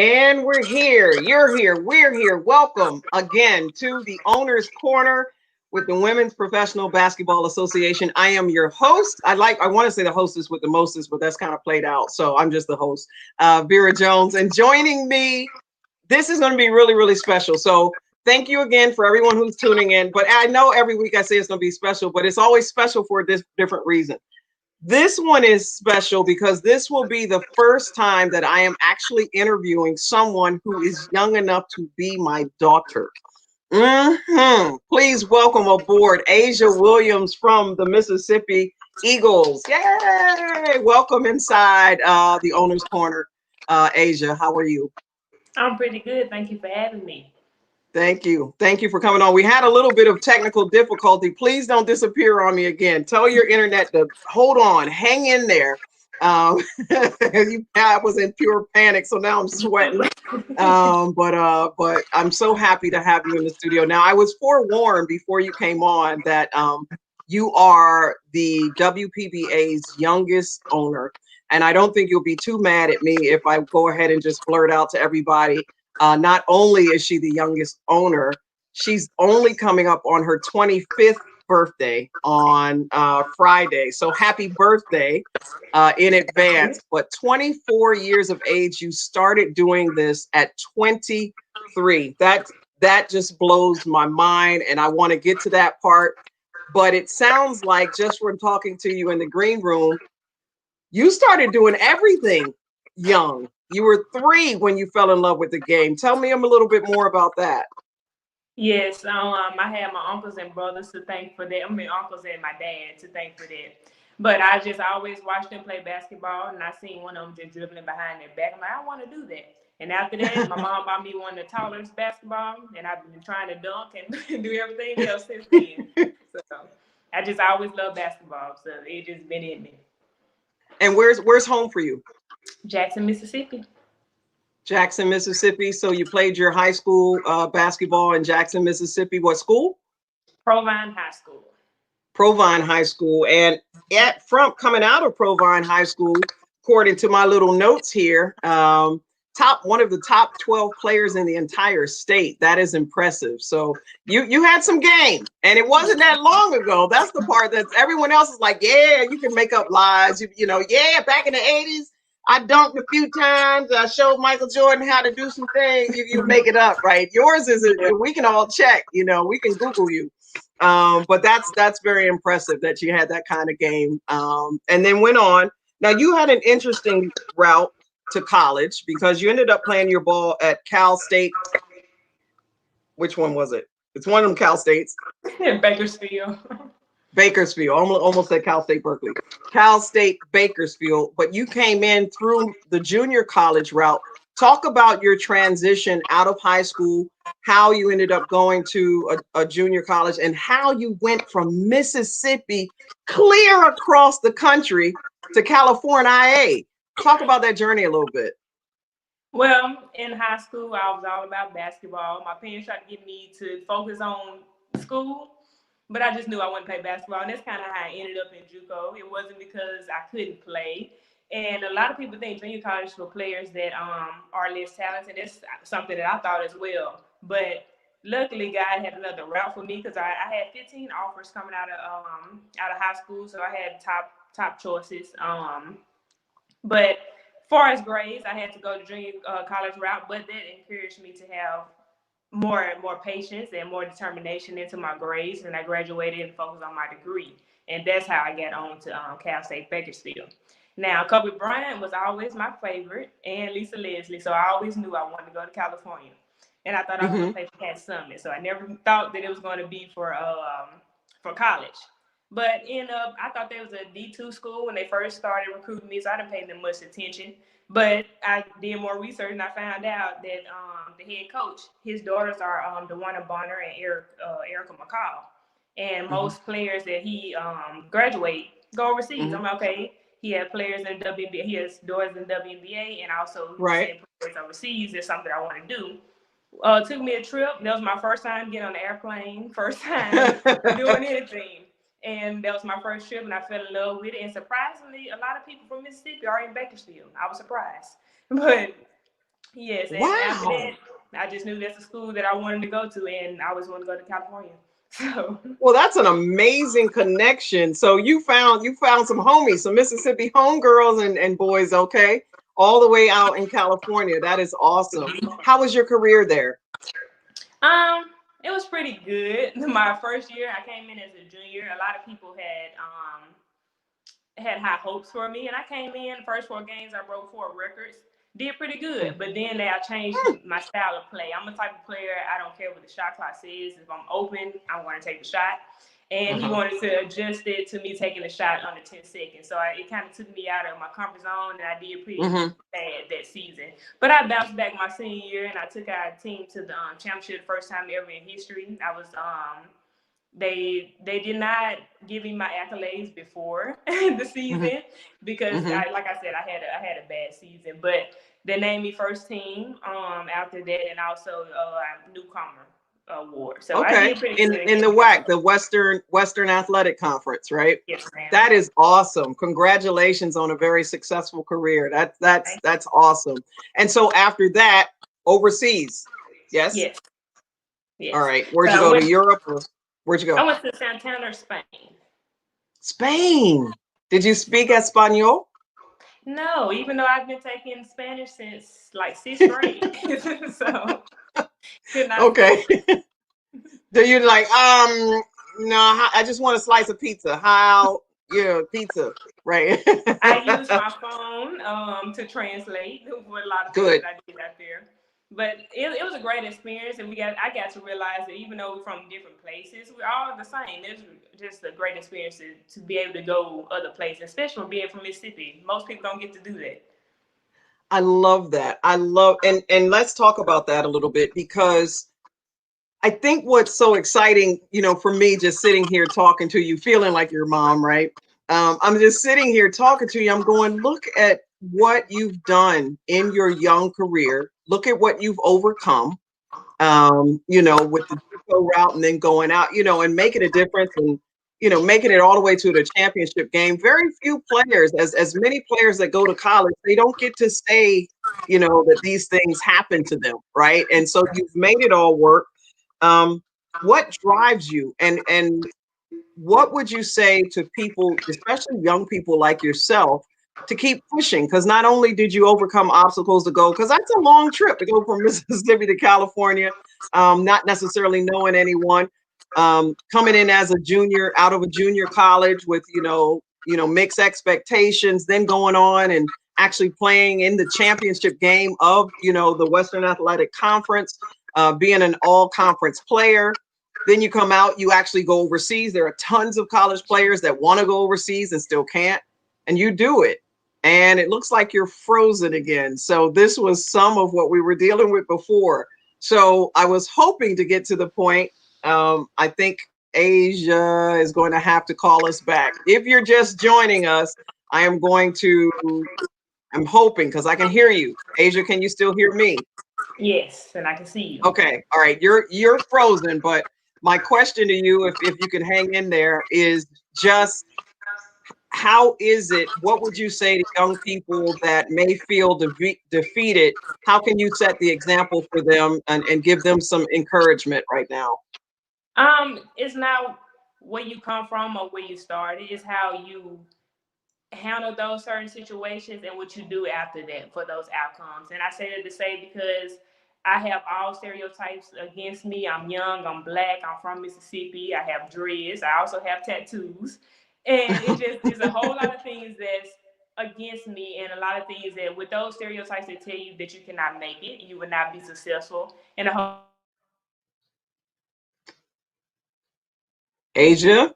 And we're here. You're here. We're here. Welcome again to the Owners Corner with the Women's Professional Basketball Association. I am your host. I want to say the hostess with the mostest, but that's kind of played out. So I'm just the host, Vera Jones. And joining me, this is going to be really, really special. So thank you again for everyone who's tuning in. But I know every week I say it's going to be special, but it's always special for this different reason. This one is special because this will be the first time that I am actually interviewing someone who is young enough to be my daughter. Please welcome aboard Asia Williams from the Mississippi Eagles. Yay! Welcome inside the Owner's Corner. Asia, how are you? I'm pretty good. Thank you for having me. Thank you. Thank you for coming on. We had a little bit of technical difficulty. Please don't disappear on me again. Tell your internet to hold on, hang in there. I was in pure panic, so now I'm sweating. But I'm so happy to have you in the studio. Now, I was forewarned before you came on that you are the WPBA's youngest owner. And I don't think you'll be too mad at me if I go ahead and just blurt out to everybody. Not only is she the youngest owner, she's only coming up on her 25th birthday on Friday. So happy birthday in advance. But 24 years of age, you started doing this at 23. That just blows my mind. And I want to get to that part. But it sounds like just from talking to you in the green room, you started doing everything young. You were 3 when you fell in love with the game. Tell me a little bit more about that. Yes, I had my uncles and brothers to thank for that. I mean, uncles and my dad to thank for that. But I always watched them play basketball, and I seen one of them just dribbling behind their back. I'm like, I want to do that. And after that, my mom bought me one of the tallest basketball, and I've been trying to dunk and do everything else since then. So I always loved basketball, so it just been in me. And where's home for you? Jackson, Mississippi. Jackson, Mississippi. So you played your high school basketball in Jackson, Mississippi. What school? Provine High School. Provine High School. And from coming out of Provine High School, according to my little notes here, one of the top 12 players in the entire state. That is impressive. So you had some game, and it wasn't that long ago. That's the part that everyone else is like, yeah, you can make up lies. Yeah, back in the 80s, I dunked a few times. I showed Michael Jordan how to do some things. You make it up, right? Yours is we can all check. We can Google you. But that's very impressive that you had that kind of game. And then went on. Now you had an interesting route to college because you ended up playing your ball at Cal State. Which one was it? It's one of them Cal States. Bakersfield. Bakersfield. Almost said Cal State Berkeley. Cal State Bakersfield. But you came in through the junior college route. Talk about your transition out of high school, how you ended up going to a junior college, and how you went from Mississippi clear across the country to California. Talk about that journey a little bit. Well, in high school, I was all about basketball. My parents tried to get me to focus on school, but I just knew I wouldn't play basketball. And that's kind of how I ended up in JUCO. It wasn't because I couldn't play. And a lot of people think junior college for players that are less talented. That's something that I thought as well. But luckily, God had another route for me because I had 15 offers coming out of high school, so I had top choices. But far as grades, I had to go to junior college route, but that encouraged me to have more patience and more determination into my grades, and I graduated and focused on my degree. And that's how I got on to Cal State Bakersfield. Now, Kobe Bryant was always my favorite, and Lisa Leslie, so I always knew I wanted to go to California. And I thought I was going to play for Pat Summit, so I never thought that it was going to be for college. But I thought there was a D2 school when they first started recruiting me, so I didn't pay them much attention. But I did more research, and I found out that the head coach, his daughters are DeWanna Bonner and Erica McCall. And most players that he graduate go overseas. I'm like, okay, he had players in WNBA, he has daughters in WNBA, and also players overseas. Is something I want to do. Took me a trip. That was my first time getting on the airplane, first time doing anything. And that was my first trip, and I fell in love with it. And surprisingly, a lot of people from Mississippi are in Bakersfield. I was surprised. But Yes, and after Wow. that, I just knew that's a school that I wanted to go to, and I always wanted to go to California. So, Well, that's an amazing connection. So you found some homies, some Mississippi homegirls and boys, okay, all the way out in California. That is awesome. How was your career there? um, it was pretty good. My first year, I came in as a junior. A lot of people had high hopes for me, and I came in first 4 games. I broke 4 records, did pretty good. But then I changed my style of play. I'm the type of player I don't care what the shot clock says. If I'm open, I'm going to take the shot. And he Uh-huh. wanted to adjust it to me taking a shot under 10 seconds. So it kind of took me out of my comfort zone, and I did pretty Hmm. bad that season. But I bounced back my senior year, and I took our team to the championship the first time ever in history. I was they did not give me my accolades before the Hmm. season because Hmm. like I said, I had a bad season, but they named me first team after that, and also newcomer award. So I Okay. did pretty In good in the getting here. WAC, the Western Athletic Conference, right? Yes, ma'am. That is awesome. Congratulations on a very successful career. Thank That's awesome. And so after that, overseas. Yes. you. Yes, All yes. right. So Where'd you go, to Europe, or where'd you I go? went to Santander, Spain. Spain. Did you speak Espanol? No, even though I've been taking Spanish since like 6th grade, so could not Okay. speak. Do you like no, I just want a slice of pizza. How, yeah, pizza, right? I used my phone to translate with a lot of things Good. that I did out there. But it was a great experience, and I got to realize that even though we're from different places, we're all the same. It's just a great experience to be able to go other places, especially being from Mississippi. Most people don't get to do that. I love that. I love, and let's talk about that a little bit, because I think what's so exciting, for me, just sitting here talking to you, feeling like your mom, right? I'm just sitting here talking to you. I'm going, look at what you've done in your young career. Look at what you've overcome, with the JUCO route and then going out, and making a difference, and, making it all the way to the championship game. Very few players, as many players that go to college, they don't get to say, that these things happen to them, right? And so you've made it all work. um, what drives you, and what would you say to people, especially young people like yourself, to keep pushing? Because not only did you overcome obstacles to go, because that's a long trip to go from Mississippi to California, not necessarily knowing anyone, coming in as a junior out of a junior college with mixed expectations, then going on and actually playing in the championship game of the Western Athletic Conference, being an all conference player. Then you come out, you actually go overseas. There are tons of college players that want to go overseas and still can't, and you do it. And it looks like you're frozen again. So this was some of what we were dealing with before. So I was hoping to get to the point. I think Asia is going to have to call us back. If you're just joining us, I am going to, I'm hoping, because I can hear you. Asia, can you still hear me? Yes, and I can see you. Okay, all right. You're frozen, but my question to you, if you can hang in there, is just how is it? What would you say to young people that may feel defeated? How can you set the example for them, and give them some encouragement right now? It's not where you come from or where you started. It's how you handle those certain situations and what you do after that for those outcomes. And I say that to say because I have all stereotypes against me. I'm young, I'm black, I'm from Mississippi, I have dreads, I also have tattoos. And it just is a whole lot of things that's against me, and a lot of things that with those stereotypes that tell you that you cannot make it, you would not be successful, and a whole Asia?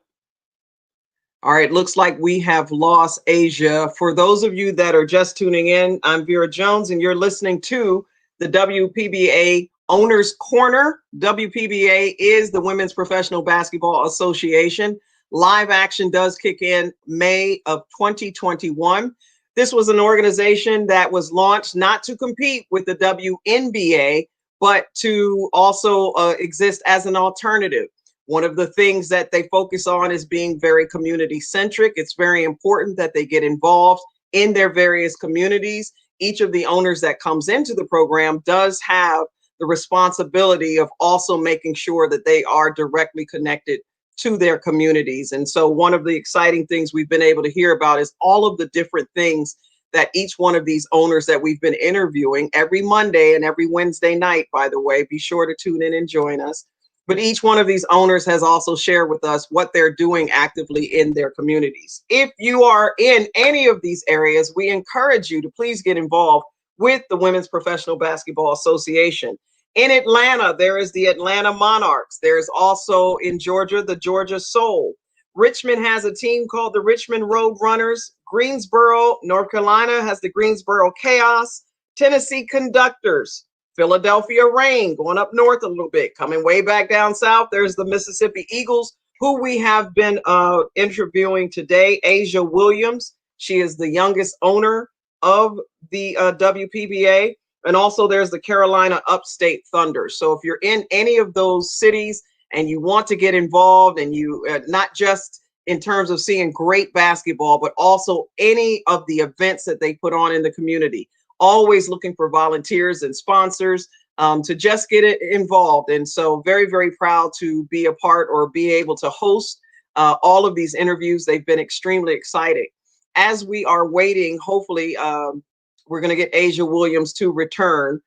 All right, looks like we have lost Asia. For those of you that are just tuning in, I'm Vera Jones, and you're listening to the WPBA Owners Corner. WPBA is the Women's Professional Basketball Association. Live action does kick in May of 2021. This was an organization that was launched not to compete with the WNBA, but to also exist as an alternative. One of the things that they focus on is being very community centric. It's very important that they get involved in their various communities, each of the owners that comes into the program does have the responsibility of also making sure that they are directly connected to their communities. And so one of the exciting things we've been able to hear about is all of the different things that each one of these owners that we've been interviewing every Monday and every Wednesday night, by the way, be sure to tune in and join us. But each one of these owners has also shared with us what they're doing actively in their communities. If you are in any of these areas, we encourage you to please get involved with the Women's Professional Basketball Association. In Atlanta, there is the Atlanta Monarchs. There's also in Georgia, the Georgia Soul. Richmond has a team called the Richmond Road Runners. Greensboro, North Carolina has the Greensboro Chaos. Tennessee Conductors. Philadelphia Rain, going up north a little bit. Coming way back down south, there's the Mississippi Eagles, who we have been interviewing today. Asia Williams, she is the youngest owner of the WPBA. And also there's the Carolina Upstate Thunder. So if you're in any of those cities and you want to get involved, and you not just in terms of seeing great basketball, but also any of the events that they put on in the community, always looking for volunteers and sponsors to just get it involved. And so very, very proud to be a part or be able to host all of these interviews. They've been extremely exciting. As we are waiting, hopefully we're going to get Asia Williams to return.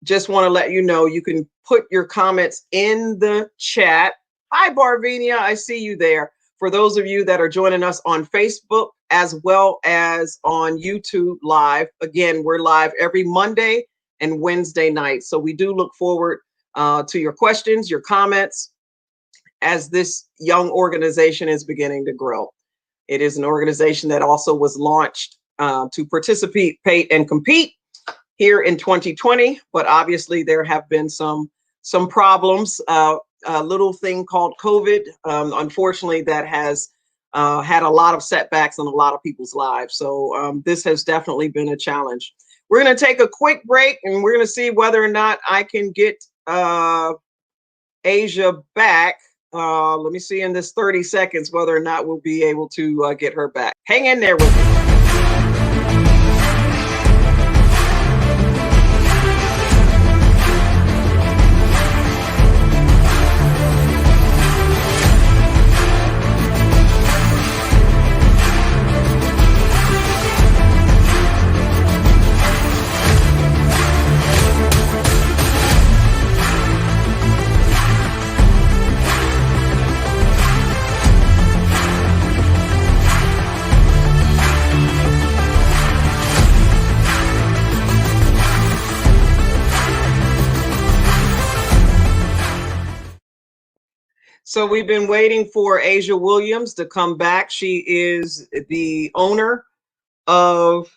Just want to let you know, you can put your comments in the chat. Hi, Barvinia, I see you there. For those of you that are joining us on Facebook as well as on YouTube live, again, we're live every Monday and Wednesday night. So we do look forward to your questions, your comments, as this young organization is beginning to grow. It is an organization that also was launched to participate and compete here in 2020, but obviously there have been some problems. A little thing called COVID, unfortunately, that has had a lot of setbacks in a lot of people's lives. So this has definitely been a challenge. We're going to take a quick break, and we're going to see whether or not I can get Asia back. Let me see in this 30 seconds whether or not we'll be able to get her back. Hang in there with me. So we've been waiting for Asia Williams to come back. She is the owner of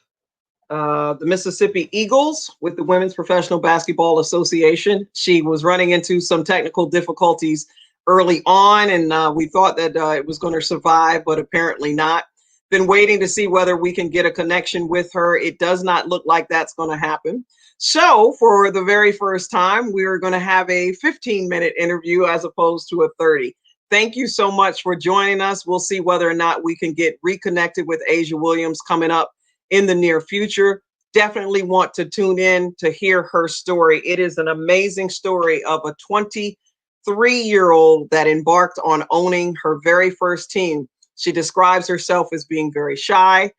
the Mississippi Eagles with the Women's Professional Basketball Association. She was running into some technical difficulties early on, and we thought that it was going to survive, but apparently not. Been waiting to see whether we can get a connection with her. It does not look like that's going to happen. So for the very first time, we're going to have a 15-minute interview as opposed to a 30. Thank you so much for joining us. We'll see whether or not we can get reconnected with Asia Williams coming up in the near future. Definitely want to tune in to hear her story. It is an amazing story of a 23-year-old that embarked on owning her very first team. She describes herself as being very shy,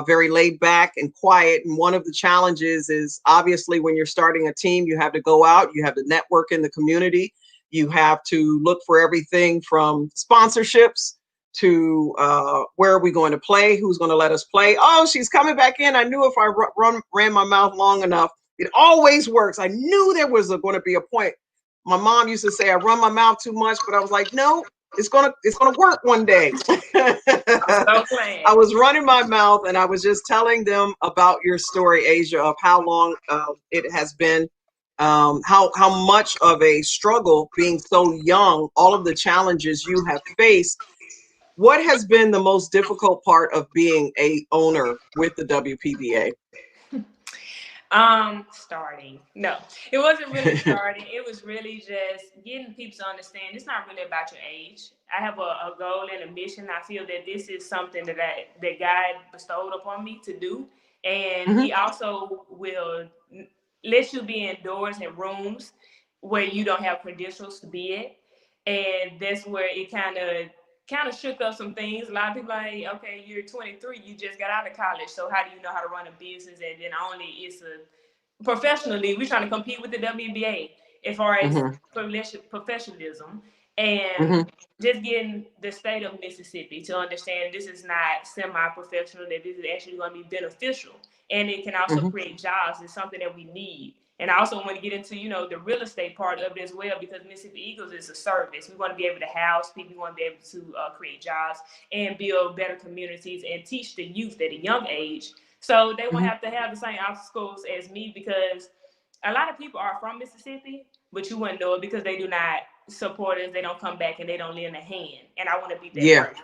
very laid back and quiet. And one of the challenges is obviously when you're starting a team, you have to go out, you have to network in the community. You have to look for everything from sponsorships to where are we going to play? Who's going to let us play? Oh, she's coming back in. I knew if I ran my mouth long enough, it always works. I knew there was going to be a point. My mom used to say I run my mouth too much, but I was like, no, it's gonna work one day. I'm so glad. I was running my mouth and I was just telling them about your story, Asia, of how long it has been, how much of a struggle being so young, all of the challenges you have faced. What has been the most difficult part of being a owner with the WPBA? Starting. No, it wasn't really starting. It was really just getting people to understand it's not really about your age. I have a goal and a mission. I feel that this is something that God bestowed upon me to do. And Mhm. he also will let you be indoors in rooms where you don't have credentials to be at. And that's where it kind of shook up some things. A lot of people are like, okay, you're 23, you just got out of college, so how do you know how to run a business? And then only it's a professionally, we're trying to compete with the WBA as far as Mhm. professionalism, and Mhm. just getting the state of Mississippi to understand this is not semi-professional, that this is actually going to be beneficial, and it can also Mhm. create jobs. It's something that we need. And I also want to get into, the real estate part of it as well, because Mississippi Eagles is a service. We want to be able to house people. We want to be able to create jobs and build better communities and teach the youth at a young age, so they won't Mhm. have to have the same obstacles as me, because a lot of people are from Mississippi, but you wouldn't know it because they do not support us. They don't come back and they don't lend a hand. And I want to be that Yeah. person.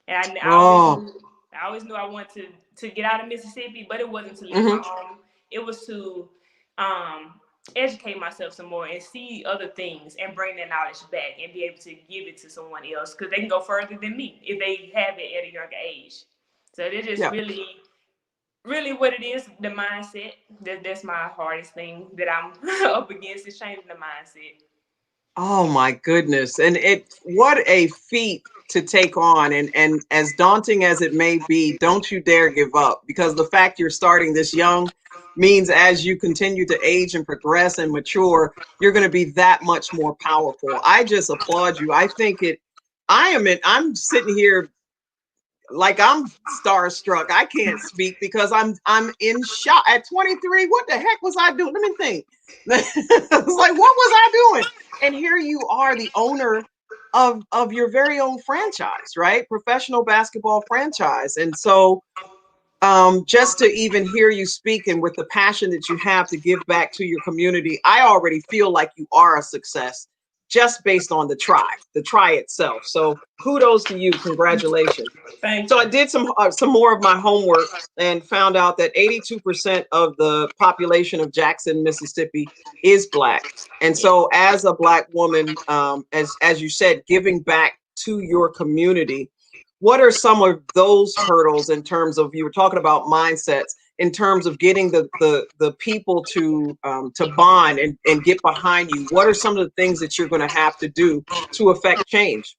And Oh. I always knew I wanted to get out of Mississippi, but it wasn't to leave my Mhm. home. It was to um, educate myself some more and see other things and bring that knowledge back and be able to give it to someone else, because they can go further than me if they have it at a younger age. So they're just Yeah. really what it is, the mindset. That's my hardest thing that I'm up against, is changing the mindset. Oh my goodness. And what a feat to take on, and as daunting as it may be, don't you dare give up, because the fact you're starting this young means as you continue to age and progress and mature, you're going to be that much more powerful. I just applaud you. I think I'm sitting here like I'm starstruck. I can't speak because I'm in shock. At 23, what the heck was I doing? Let me think. I was like, what was I doing? And here you are, the owner of your very own franchise, right? Professional basketball franchise. And so just to even hear you speak and with the passion that you have to give back to your community, I already feel like you are a success just based on the try itself. So kudos to you. Congratulations. Thank So I you. did some more of my homework and found out that 82% of the population of Jackson, Mississippi, is Black. And Yeah. so, as a Black woman, as you said, giving back to your community, what are some of those hurdles in terms of, you were talking about mindsets, in terms of getting the people to bond and get behind you? What are some of the things that you're going to have to do to affect change?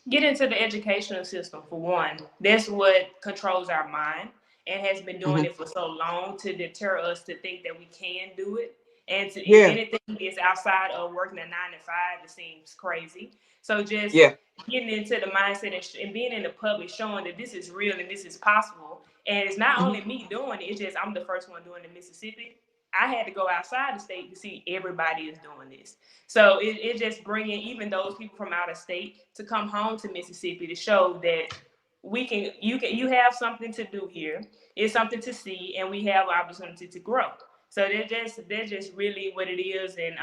Get into the educational system, for one. That's what controls our mind and has been doing Hmm. it for so long, to deter us to think that we can do it. And if Yeah. anything is outside of working a 9 to 5, it seems crazy. So just Yeah. getting into the mindset and being in the public, showing that this is real and this is possible. And it's not Hmm. only me doing it, it's just I'm the first one doing it in Mississippi. I had to go outside the state to see everybody is doing this. So it just bringing even those people from out of state to come home to Mississippi to show that you have something to do here. It's something to see, and we have opportunity to grow. So they're just really what it is, and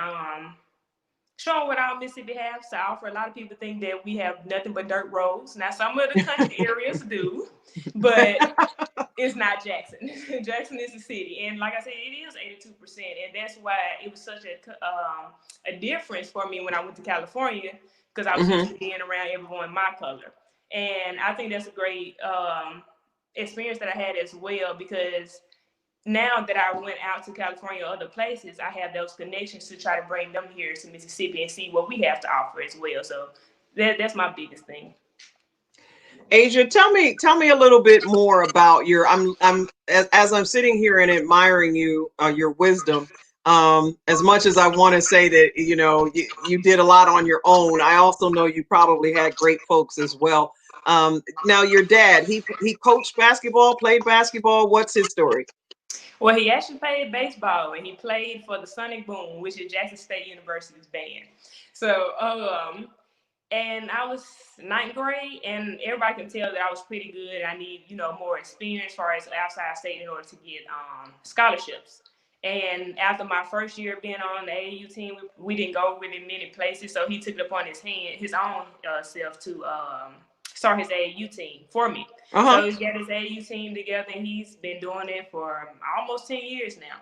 showing what our Mississippi have to offer. A lot of people think that we have nothing but dirt roads. Now some of the country areas do, but it's not Jackson. Jackson is the city, and like I said, it is 82%, and that's why it was such a difference for me when I went to California, because I was used Hmm. to being around everyone my color, and I think that's a great experience that I had as well, because now that I went out to California or other places, I have those connections to try to bring them here to Mississippi and see what we have to offer as well. So that's my biggest thing. Asia, tell me a little bit more about your. I'm as I'm sitting here and admiring you, your wisdom. As much as I want to say that you did a lot on your own, I also know you probably had great folks as well. Now your dad, he coached basketball, played basketball. What's his story? Well, he actually played baseball, and he played for the Sonic Boom, which is Jackson State University's band. So, and I was ninth grade, and everybody can tell that I was pretty good. I need, more experience as far as outside state in order to get scholarships. And after my first year being on the AAU team, we didn't go really many places. So he took it upon his own self to start his AAU team for me. Uh-huh. So he's got his AAU team together, and he's been doing it for almost 10 years now.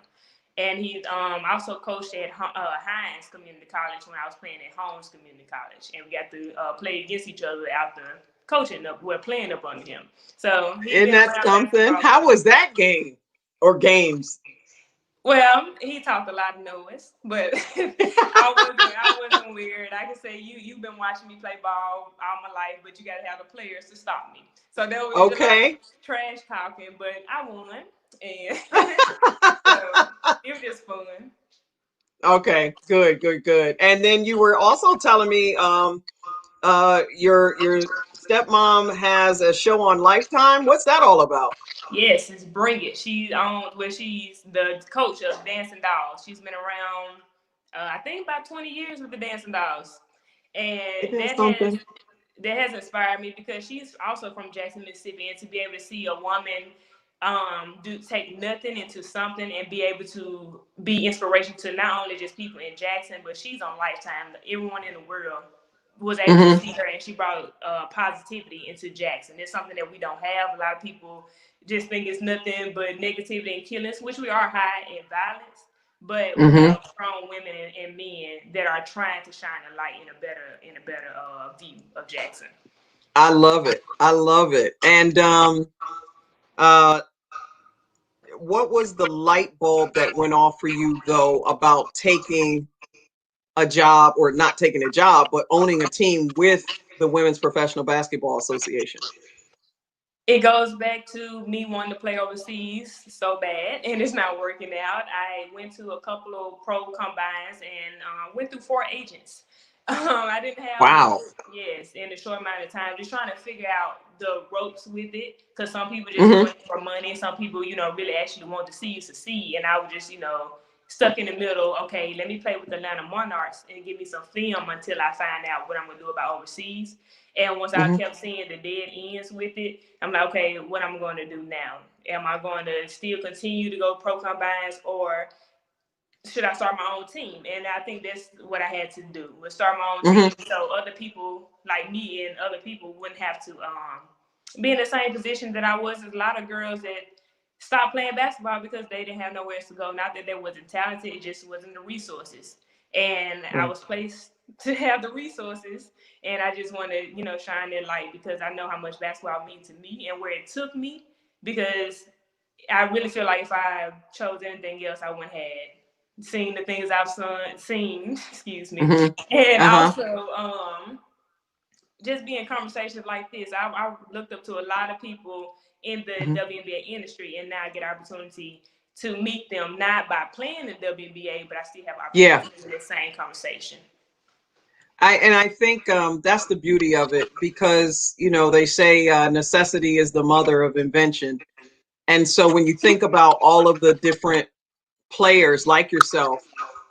And he also coached at Hines Community College when I was playing at Holmes Community College, and we got to play against each other after coaching up, we're playing up under him. So he's Isn't been that around something? basketball How for was that game? or games? Well, he talked a lot of noise, but I wasn't weird. I can say you've been watching me play ball all my life, but you got to have the players to stop me. So there was a lot of Okay. trash talking, but I won, and so it was just fun. Okay, good, good, good. And then you were also telling me your stepmom has a show on Lifetime. What's that all about? Yes, it's Bring It. She's the coach of Dancing Dolls. She's been around, I think, about 20 years with the Dancing Dolls, It and is something. that has inspired me because she's also from Jackson, Mississippi, and to be able to see a woman do take nothing into something and be able to be inspiration to not only just people in Jackson, but she's on Lifetime. Everyone in the world was able to Mm-hmm. see her, and she brought positivity into Jackson. It's something that we don't have. A lot of people just think it's nothing but negativity and killings, which we are high in violence. But we Mm-hmm. have strong women and men that are trying to shine a light in a better view of Jackson. I love it. I love it. And uh, what was the light bulb that went off for you though about taking a job, or not taking a job, but owning a team with the Women's Professional Basketball Association? It goes back to me wanting to play overseas so bad, and it's not working out. I went to a couple of pro combines and went through 4 agents. I didn't have the Wow. yes in a short amount of time, just trying to figure out the ropes with it. Because some people just Mm-hmm. want it for money, some people, really actually want to see you succeed. And I was just, stuck in the middle. Okay, let me play with the Atlanta Monarchs and give me some film until I find out what I'm gonna do about overseas. And once I Mm-hmm. kept seeing the dead ends with it, I'm like, okay, what am I going to do now? Am I going to still continue to go pro combines, or should I start my own team? And I think that's what I had to do, was start my own Mm-hmm. team so other people like me and other people wouldn't have to be in the same position that I was. There's a lot of girls that stopped playing basketball because they didn't have nowhere else to go. Not that they wasn't talented, it just wasn't the resources. And I Right. was placed to have the resources, and I just want to, shine that light because I know how much basketball means to me and where it took me. Because I really feel like if I chose anything else, I wouldn't have seen the things I've seen, excuse me, Mm-hmm. and Uh-huh. also just be in conversations like this. I looked up to a lot of people in the Mm-hmm. WNBA industry, and now I get opportunity to meet them, not by playing the WNBA, but I still have Yeah. opportunity to have the same conversation. I think that's the beauty of it, because they say necessity is the mother of invention. And so when you think about all of the different players like yourself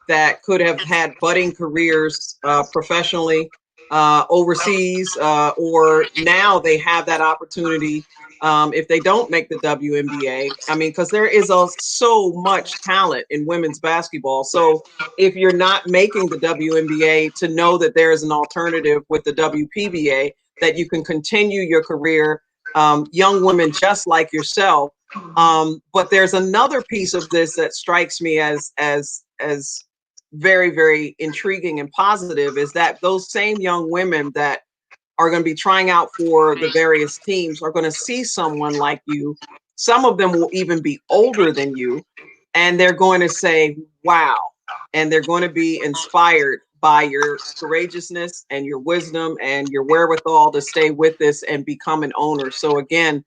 that could have had budding careers professionally, overseas, or now they have that opportunity if they don't make the WNBA. I mean, because there is so much talent in women's basketball. So if you're not making the WNBA, to know that there is an alternative with the WPBA, that you can continue your career, young women just like yourself. But there's another piece of this that strikes me as very, very intriguing and positive, is that those same young women that are going to be trying out for the various teams are going to see someone like you. Some of them will even be older than you, and they're going to say, wow. And they're going to be inspired by your courageousness and your wisdom and your wherewithal to stay with this and become an owner. So again,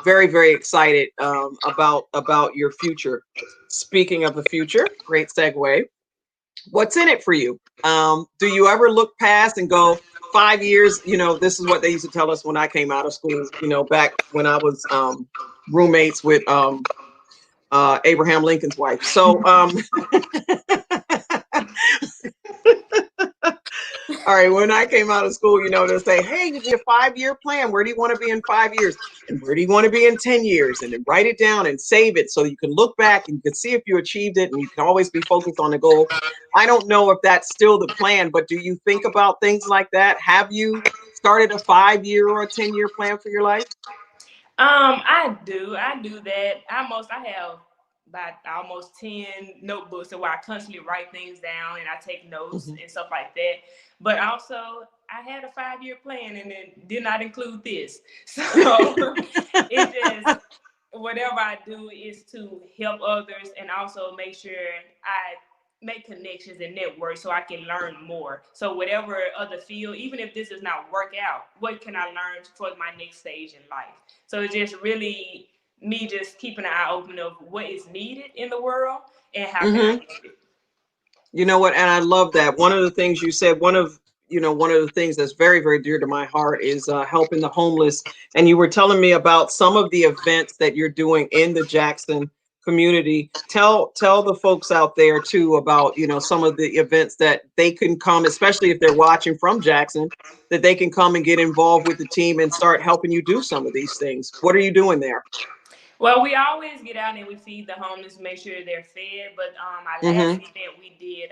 very, very excited about your future. Speaking of the future, great segue. What's in it for you? Do you ever look past and go, 5 years? This is what they used to tell us when I came out of school. Back when I was roommates with Abraham Lincoln's wife. So all right, when I came out of school, they'll say, hey, give me a 5-year plan. Where do you want to be in 5 years? And where do you want to be in 10 years? And then write it down and save it so you can look back and you can see if you achieved it, and you can always be focused on the goal. I don't know if that's still the plan, but do you think about things like that? Have you started a 5-year or a 10-year plan for your life? I do. I do that. I have about almost 10 notebooks where I constantly write things down and I take notes Mm-hmm. and stuff like that. But also, I had a 5-year plan and it did not include this. So it just whatever I do is to help others and also make sure I make connections and network so I can learn more. So whatever other field, even if this does not work out, what can I learn for my next stage in life? So it's just really me just keeping an eye open of what is needed in the world and how can I use it. You know what? And I love that. One of the things you said, one of the things that's very, very dear to my heart is helping the homeless. And you were telling me about some of the events that you're doing in the Jackson community. Tell the folks out there too about, some of the events that they can come, especially if they're watching from Jackson, that they can come and get involved with the team and start helping you do some of these things. What are you doing there? Well, we always get out and we feed the homeless, make sure they're fed. But our last Mm-hmm. event we did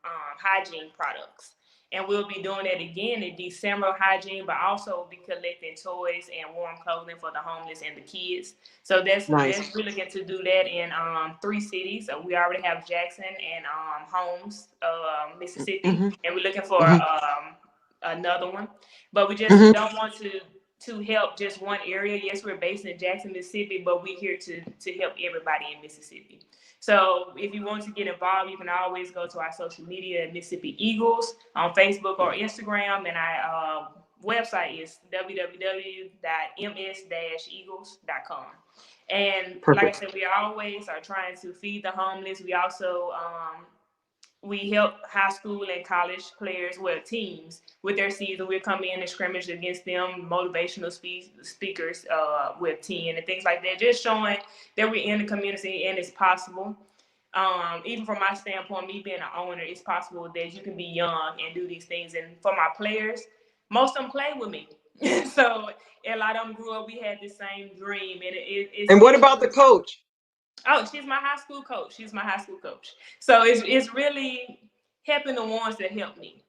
hygiene products, and we'll be doing that again in December. Hygiene, but also be collecting toys and warm clothing for the homeless and the kids. So Nice. we're looking to do that in 3 cities. So we already have Jackson and Holmes, Mississippi, Mm-hmm. and we're looking for Mm-hmm. another one. But we just Mm-hmm. don't want to help just one area. Yes, we're based in Jackson, Mississippi, but we're here to help everybody in Mississippi. So if you want to get involved, you can always go to our social media at Mississippi Eagles on Facebook or Instagram, and our website is www.ms-eagles.com. And like I Perfect. said, we always are trying to feed the homeless. We also we help high school and college players, well, teams with their season. We'll come in and scrimmage against them, motivational speakers with 10 and things like that, just showing that we're in the community and it's possible. Even from my standpoint, me being an owner, it's possible that you can be young and do these things. And for my players, most of them play with me. So a lot of them grew up, we had the same dream. And And what about the coach? Oh, she's my high school coach. She's my high school coach. So it's really helping the ones that help me.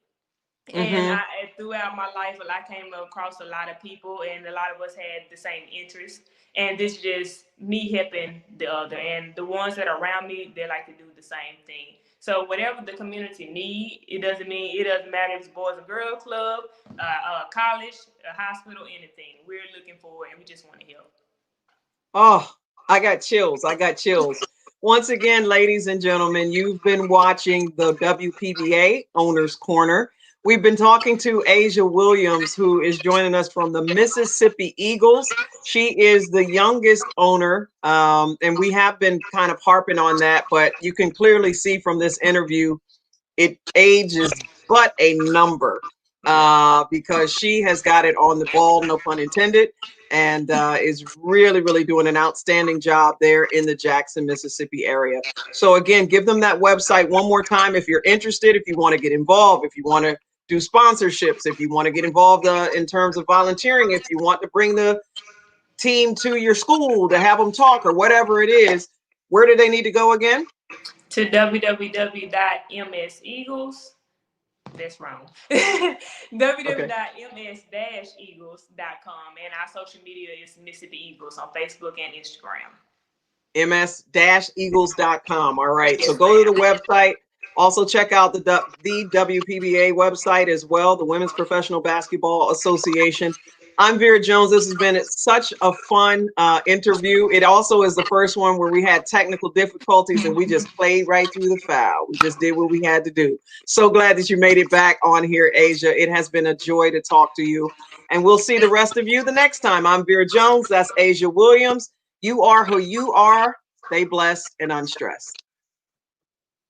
And Mm-hmm. throughout my life, I came across a lot of people, and a lot of us had the same interests. And this is just me helping the other, and the ones that are around me, they like to do the same thing. So whatever the community need, it doesn't matter if it's Boys and Girls Club, college, a hospital, anything. We're looking for it, and we just want to help. Oh, I got chills. I got chills. Once again, ladies and gentlemen, you've been watching the WPBA Owners Corner. We've been talking to Asia Williams, who is joining us from the Mississippi Eagles. She is the youngest owner, and we have been kind of harping on that, but you can clearly see from this interview age is but a number because she has got it on the ball, no pun intended, and is really, really doing an outstanding job there in the Jackson, Mississippi area. So again, give them that website one more time if you're interested, if you want to get involved, if you want to do sponsorships, if you want to get involved in terms of volunteering, if you want to bring the team to your school to have them talk or whatever it is. Where do they need to go again? To www.mseagles. That's wrong. Okay. www.ms-eagles.com, and our social media is Mississippi Eagles on Facebook and Instagram. ms-eagles.com. All right. So Yes, go to the ma'am. website. Also check out the WPBA website as well, the Women's Professional Basketball Association. I'm Vera Jones. This has been such a fun interview. It also is the first one where we had technical difficulties and we just played right through the foul. We just did what we had to do. So glad that you made it back on here, Asia. It has been a joy to talk to you. And we'll see the rest of you the next time. I'm Vera Jones. That's Asia Williams. You are who you are. Stay blessed and unstressed.